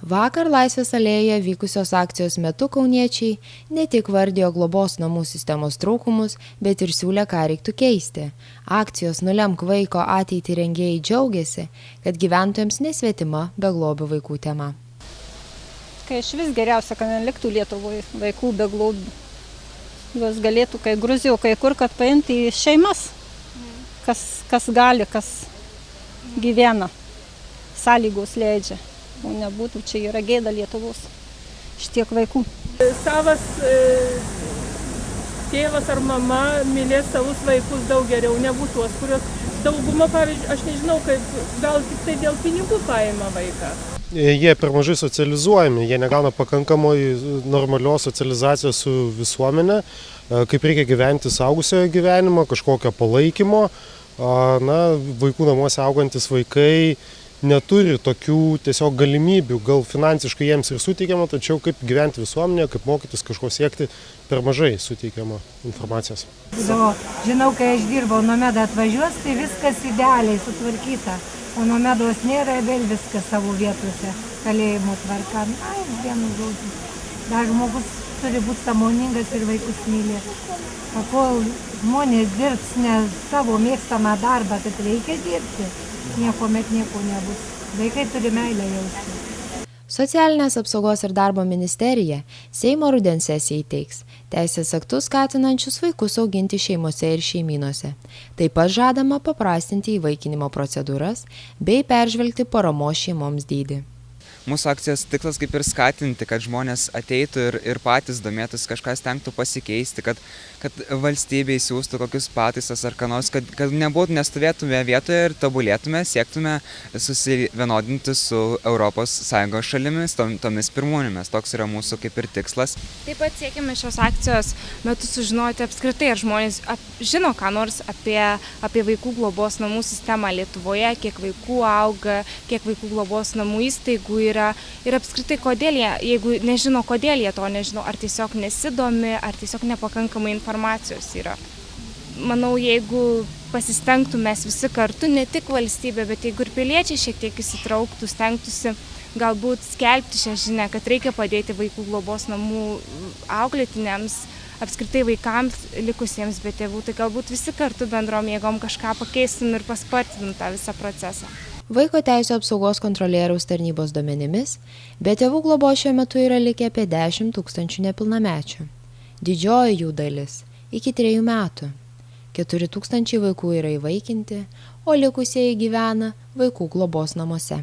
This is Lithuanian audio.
Vakar Laisvės alėjoje vykusios akcijos metu kauniečiai ne tik vardijo globos namų sistemos trūkumus, bet ir siūlė, ką reiktų keisti. Akcijos Nulemk vaiko ateitį rengėjai džiaugiasi, kad gyventojams nesvetima beglobių vaikų tema. Kai iš vis geriausia, kad neliktų Lietuvoje vaikų beglobių. Juos galėtų, kai Gruzijoje, kai kur, kad paimti į šeimas, kas gali, kas gyvena, sąlygos leidžia. O nebūtų, čia yra gėda Lietuvos šitiek vaikų. Savas tėvas ar mama mylės savus vaikus daug geriau negu tuos, kurios dauguma, pavyzdžiui, aš nežinau, kaip, gal tik tai dėl pinigų paima vaiką. Jie per mažai socializuojami, jie negauna pakankamai normalios socializacijos su visuomenė, kaip reikia gyventi suaugusiojo gyvenimą, kažkokio palaikymo. Vaikų namuose augantis vaikai neturi tokių tiesiog galimybių, gal finansiškai jiems ir suteikiama, tačiau kaip gyventi visuomenėje, kaip mokytis kažko siekti, per mažai suteikiama informacijos. Žinau, kai aš dirbau, Nomeda atvažiuos, tai viskas idealiai sutvarkyta, o Nomedos nėra, vėl viskas savo vietose, kalėjimo tvarka. Vienu žodžiu. Dar žmogus turi būti sąmoningas ir vaikus mylėti. Kol žmonės dirbs ne savo mėgstamą darbą, kad reikia dirbti, niekuomet nieko nebus. Vaikai turi meilę jausti. Socialinės apsaugos ir darbo ministerija Seimo rudens sesijai teiks teisės aktus skatinančius vaikus auginti šeimose ir šeimynose. Taip pat žadama paprastinti įvaikinimo procedūras bei peržvelgti paramos šeimoms dydį. Mūsų akcijos tikslas kaip ir skatinti, kad žmonės ateitų ir patys domėtųsi, kažką stengtų pasikeisti, kad valstybė siūstų kokius pataisas ar ką nors, kad nestovėtume vietoje ir tobulėtume, siektume susivienodinti su ES šalimis, tomis pirmūnėmis. Toks yra mūsų kaip ir tikslas. Taip pat siekime šios akcijos metu sužinoti apskritai, ar žmonės žino ką nors apie vaikų globos namų sistemą Lietuvoje, kiek vaikų auga, kiek vaikų globos namų įstaigų yra ir apskritai kodėl jie, jeigu nežino, kodėl jie to nežino, ar tiesiog nesidomi, ar tiesiog nepakankamai informacijos yra. Manau, jeigu pasistengtų mes visi kartu, ne tik valstybė, bet jeigu ir piliečiai šiek tiek įsitrauktų, stengtųsi galbūt skelbti šią žinią, kad reikia padėti vaikų globos namų auklėtiniams, apskritai vaikams likusiems be tėvų, tai galbūt visi kartu bendrom jėgom kažką pakeistum ir paspartintum tą visą procesą. Vaiko teisių apsaugos kontrolieriaus tarnybos duomenimis, be tėvų globos šiuo metu yra likę apie 10 000 nepilnamečių. Didžioji jų dalis iki 3 metų. 4 000 vaikų yra įvaikinti, o likusieji gyvena vaikų globos namuose.